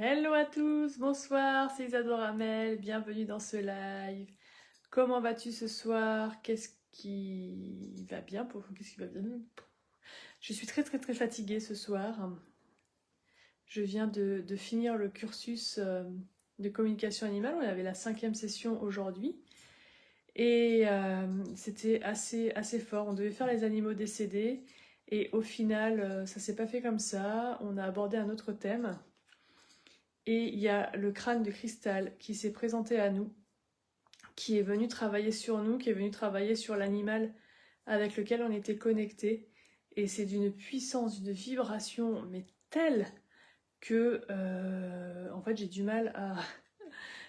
Hello à tous, bonsoir, c'est Isadora Amel, bienvenue dans ce live. Comment vas-tu ce soir? Qu'est-ce qui va bien Qu'est-ce qui va bien? Je suis très fatiguée ce soir. Je viens de finir le cursus de communication animale. On avait la 5e session aujourd'hui. Et c'était assez fort. On devait faire les animaux décédés. Et au final, ça s'est pas fait comme ça. On a abordé un autre thème. Et il y a le crâne de cristal qui s'est présenté à nous, qui est venu travailler sur nous, qui est venu travailler sur l'animal avec lequel on était connecté. Et c'est d'une puissance, d'une vibration, mais telle que, en fait, j'ai du mal à,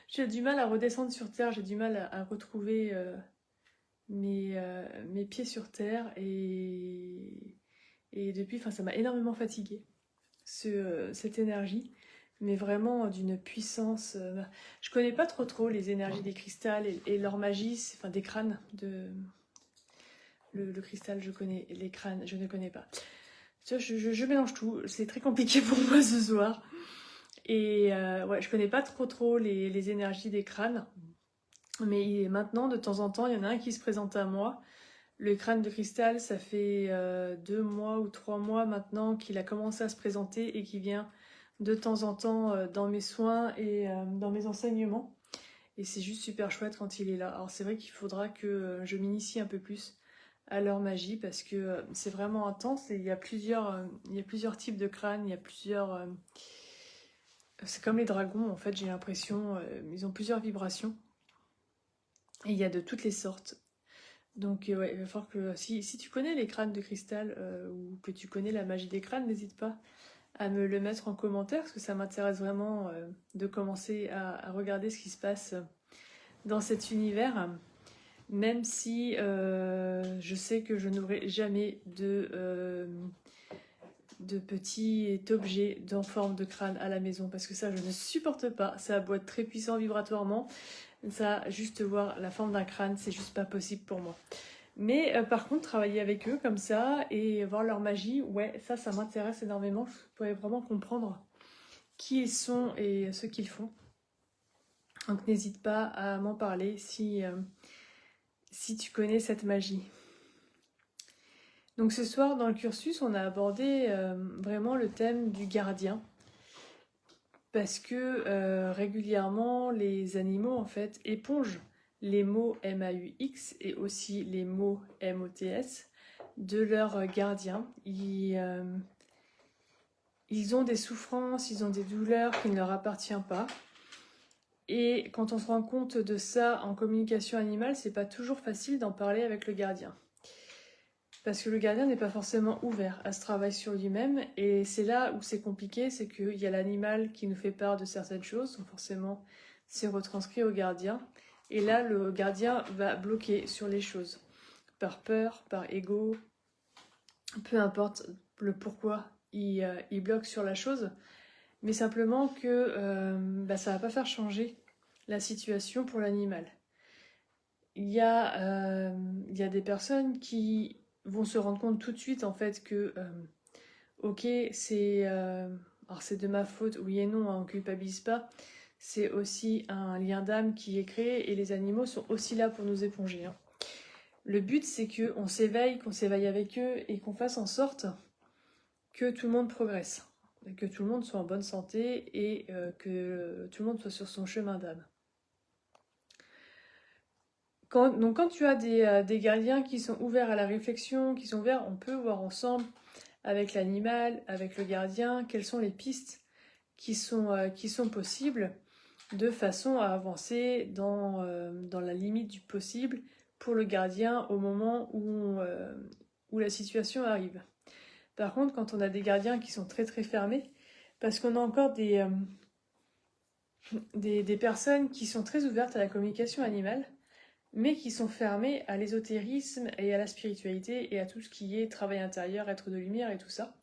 j'ai du mal à redescendre sur terre, j'ai du mal à retrouver mes pieds sur terre. Et depuis, enfin, ça m'a énormément fatiguée, cette énergie. Mais vraiment d'une puissance. Je connais pas trop les énergies des cristals et leur magie, enfin des crânes. Le cristal, je connais, les crânes, je ne connais pas. Je mélange tout, c'est très compliqué pour moi ce soir. Et ouais, je connais pas trop les énergies des crânes. Mais maintenant, de temps en temps, il y en a un qui se présente à moi. Le crâne de cristal, ça fait 2 mois ou 3 mois maintenant qu'il a commencé à se présenter et qui vient de temps en temps dans mes soins et dans mes enseignements. Et c'est juste super chouette quand il est là. Alors c'est vrai qu'il faudra que je m'initie un peu plus à leur magie parce que c'est vraiment intense et il y a plusieurs types de crânes, il y a plusieurs... c'est comme les dragons en fait, j'ai l'impression, ils ont plusieurs vibrations et il y a de toutes les sortes. Donc ouais, il va falloir que si tu connais les crânes de cristal ou que tu connais la magie des crânes, n'hésite pas à me le mettre en commentaire parce que ça m'intéresse vraiment de commencer à regarder ce qui se passe dans cet univers, même si je sais que je n'aurai jamais de petit objet en forme de crâne à la maison parce que ça je ne supporte pas, ça a beau être très puissant vibratoirement, ça juste voir la forme d'un crâne c'est juste pas possible pour moi. Mais par contre, travailler avec eux comme ça et voir leur magie, ouais, ça m'intéresse énormément. Je pourrais vraiment comprendre qui ils sont et ce qu'ils font. Donc n'hésite pas à m'en parler si tu connais cette magie. Donc ce soir, dans le cursus, on a abordé vraiment le thème du gardien. Parce que régulièrement, les animaux, en fait, épongent les mots MAUX et aussi les mots MOTS de leurs gardiens. Ils ont des souffrances, ils ont des douleurs qui ne leur appartiennent pas. Et quand on se rend compte de ça en communication animale, c'est pas toujours facile d'en parler avec le gardien. Parce que le gardien n'est pas forcément ouvert à ce travail sur lui-même. Et c'est là où c'est compliqué, c'est qu'il y a l'animal qui nous fait part de certaines choses, donc forcément c'est retranscrit au gardien. Et là, le gardien va bloquer sur les choses. Par peur, par ego, peu importe le pourquoi il bloque sur la chose. Mais simplement que ça va pas faire changer la situation pour l'animal. Il y a des personnes qui vont se rendre compte tout de suite en fait que ok alors c'est de ma faute, oui et non, hein, on culpabilise pas, c'est aussi un lien d'âme qui est créé et les animaux sont aussi là pour nous éponger, hein. Le but c'est qu'on s'éveille avec eux et qu'on fasse en sorte que tout le monde progresse, que tout le monde soit en bonne santé et que tout le monde soit sur son chemin d'âme. Donc quand tu as des gardiens qui sont ouverts à la réflexion, qui sont ouverts, on peut voir ensemble avec l'animal, avec le gardien, quelles sont les pistes qui sont possibles de façon à avancer dans la limite du possible pour le gardien au moment où la situation arrive. Par contre, quand on a des gardiens qui sont très fermés, parce qu'on a encore des personnes qui sont très ouvertes à la communication animale, mais qui sont fermées à l'ésotérisme et à la spiritualité et à tout ce qui est travail intérieur, être de lumière et tout ça.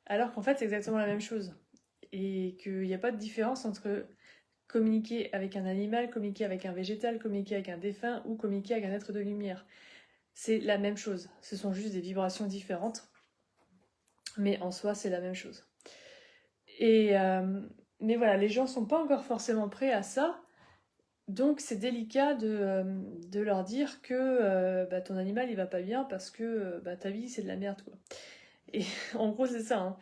Alors qu'en fait, c'est exactement la même chose. Et qu'il n'y a pas de différence entre communiquer avec un animal, communiquer avec un végétal, communiquer avec un défunt ou communiquer avec un être de lumière. C'est la même chose. Ce sont juste des vibrations différentes. Mais en soi, c'est la même chose. Et Mais voilà, les gens sont pas encore forcément prêts à ça. Donc c'est délicat de leur dire que bah, ton animal il va pas bien parce que bah, ta vie c'est de la merde quoi. Et en gros c'est ça, hein.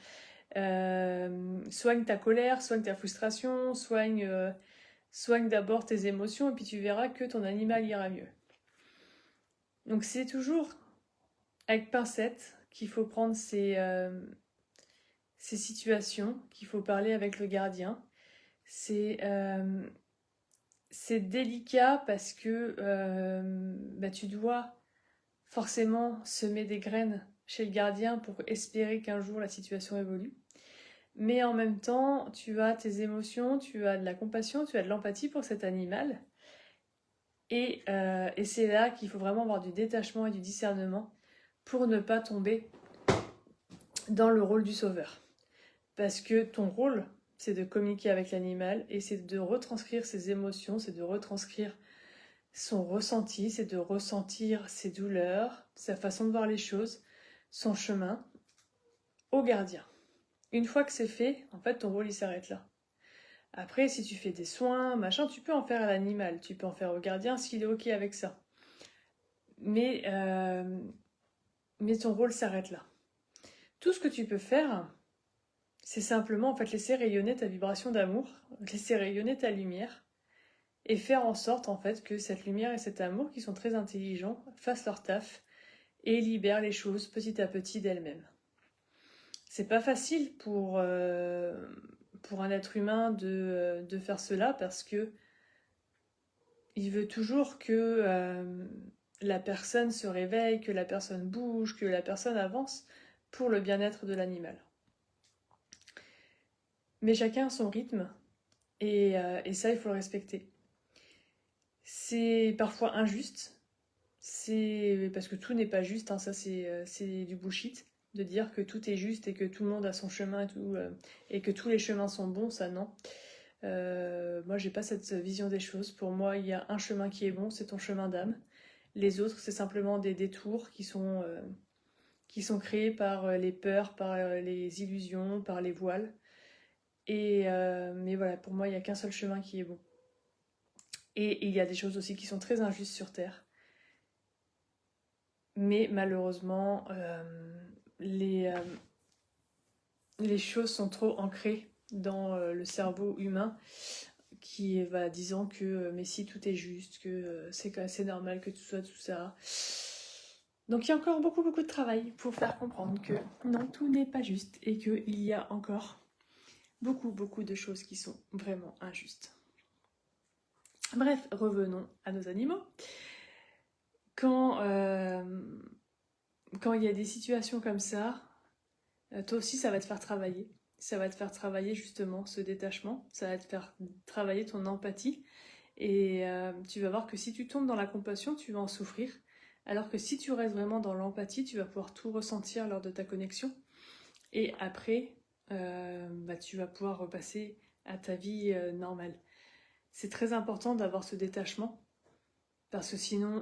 Soigne ta colère, soigne ta frustration, soigne d'abord tes émotions et puis tu verras que ton animal ira mieux. Donc c'est toujours avec pincette qu'il faut prendre ces situations, qu'il faut parler avec le gardien. C'est délicat parce que bah, tu dois forcément semer des graines chez le gardien pour espérer qu'un jour la situation évolue. Mais en même temps, tu as tes émotions, tu as de la compassion, tu as de l'empathie pour cet animal. Et c'est là qu'il faut vraiment avoir du détachement et du discernement pour ne pas tomber dans le rôle du sauveur. Parce que ton rôle, c'est de communiquer avec l'animal et c'est de retranscrire ses émotions, c'est de retranscrire son ressenti, c'est de ressentir ses douleurs, sa façon de voir les choses, son chemin au gardien. Une fois que c'est fait, en fait, ton rôle, il s'arrête là. Après, si tu fais des soins, machin, tu peux en faire à l'animal, tu peux en faire au gardien s'il est OK avec ça. Mais ton rôle s'arrête là. Tout ce que tu peux faire, c'est simplement en fait laisser rayonner ta vibration d'amour, laisser rayonner ta lumière et faire en sorte en fait que cette lumière et cet amour qui sont très intelligents fassent leur taf et libèrent les choses petit à petit d'elles-mêmes. C'est pas facile pour un être humain de faire cela parce que il veut toujours que la personne se réveille, que la personne bouge, que la personne avance pour le bien-être de l'animal. Mais chacun a son rythme et ça, il faut le respecter. C'est parfois injuste, c'est parce que tout n'est pas juste, hein, ça c'est du bullshit, de dire que tout est juste et que tout le monde a son chemin et que tous les chemins sont bons, ça non. Moi j'ai pas cette vision des choses, pour moi il y a un chemin qui est bon, c'est ton chemin d'âme. Les autres c'est simplement des détours qui sont créés par les peurs, par les illusions, par les voiles. Mais voilà, pour moi il n'y a qu'un seul chemin qui est bon. Et il y a des choses aussi qui sont très injustes sur Terre. Mais malheureusement, les choses sont trop ancrées dans le cerveau humain qui va disant que mais si tout est juste, que c'est normal que tout soit tout ça. Donc il y a encore beaucoup de travail pour faire comprendre que non, tout n'est pas juste et qu'il y a encore beaucoup de choses qui sont vraiment injustes. Bref, revenons à nos animaux. Quand il y a des situations comme ça, toi aussi ça va te faire travailler. Ça va te faire travailler justement ce détachement, ça va te faire travailler ton empathie. Et tu vas voir que si tu tombes dans la compassion, tu vas en souffrir. Alors que si tu restes vraiment dans l'empathie, tu vas pouvoir tout ressentir lors de ta connexion. Et après, tu vas pouvoir repasser à ta vie normale. C'est très important d'avoir ce détachement. Parce que sinon,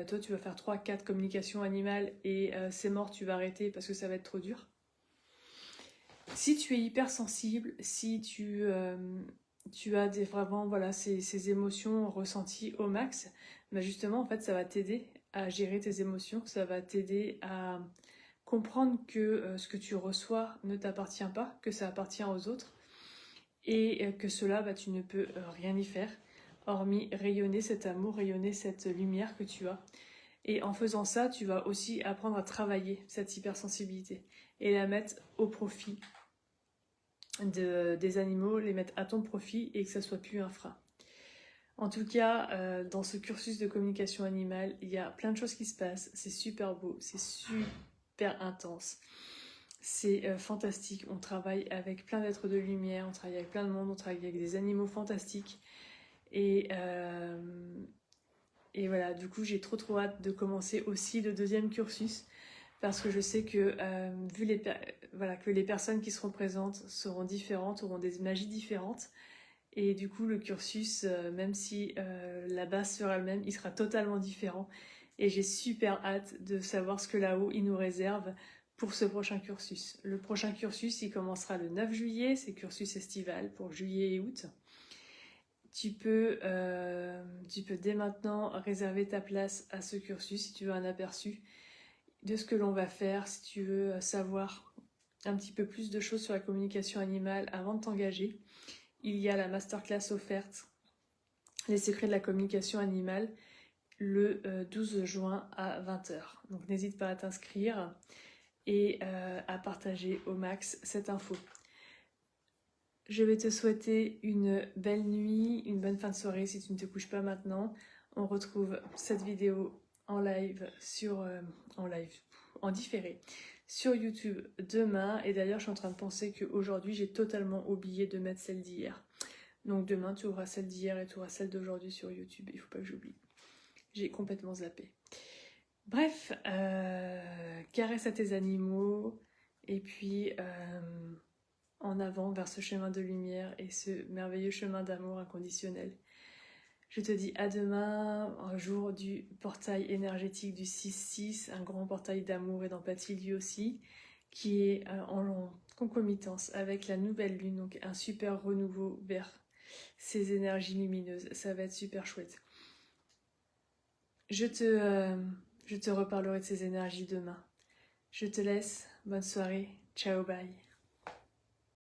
toi, tu vas faire 3-4 communications animales et c'est mort, tu vas arrêter parce que ça va être trop dur. Si tu es hypersensible, si tu as vraiment ces émotions ressenties au max, justement, en fait, ça va t'aider à gérer tes émotions, ça va t'aider à comprendre que ce que tu reçois ne t'appartient pas, que ça appartient aux autres, et que cela, tu ne peux rien y faire, hormis rayonner cet amour, rayonner cette lumière que tu as. Et en faisant ça, tu vas aussi apprendre à travailler cette hypersensibilité et la mettre au profit des animaux, les mettre à ton profit et que ça soit plus un frein. En tout cas, dans ce cursus de communication animale, il y a plein de choses qui se passent. C'est super beau, c'est super intense. C'est fantastique. On travaille avec plein d'êtres de lumière, on travaille avec plein de monde, on travaille avec des animaux fantastiques. Et voilà, du coup, j'ai trop hâte de commencer aussi le deuxième cursus. Parce que je sais que que les personnes qui seront présentes seront différentes, auront des magies différentes. Et du coup, le cursus, même si la base sera le même, il sera totalement différent. Et j'ai super hâte de savoir ce que là-haut, il nous réserve pour ce prochain cursus. Le prochain cursus, il commencera le 9 juillet, c'est cursus estival pour juillet et août. Tu peux dès maintenant réserver ta place à ce cursus si tu veux un aperçu de ce que l'on va faire, si tu veux savoir un petit peu plus de choses sur la communication animale avant de t'engager. Il y a la masterclass offerte, les secrets de la communication animale, le 12 juin à 20h. Donc n'hésite pas à t'inscrire et à partager au max cette info. Je vais te souhaiter une belle nuit, une bonne fin de soirée si tu ne te couches pas maintenant. On retrouve cette vidéo en live en différé sur YouTube demain. Et d'ailleurs, je suis en train de penser qu'aujourd'hui, j'ai totalement oublié de mettre celle d'hier. Donc demain, tu auras celle d'hier et tu auras celle d'aujourd'hui sur YouTube. Il ne faut pas que j'oublie. J'ai complètement zappé. Bref, caresse à tes animaux et puis en avant vers ce chemin de lumière et ce merveilleux chemin d'amour inconditionnel. Je te dis à demain, un jour du portail énergétique du 6-6, un grand portail d'amour et d'empathie lui aussi, qui est en concomitance avec la nouvelle lune, donc un super renouveau vers ces énergies lumineuses. Ça va être super chouette. Je te reparlerai de ces énergies demain. Je te laisse, bonne soirée, ciao, bye.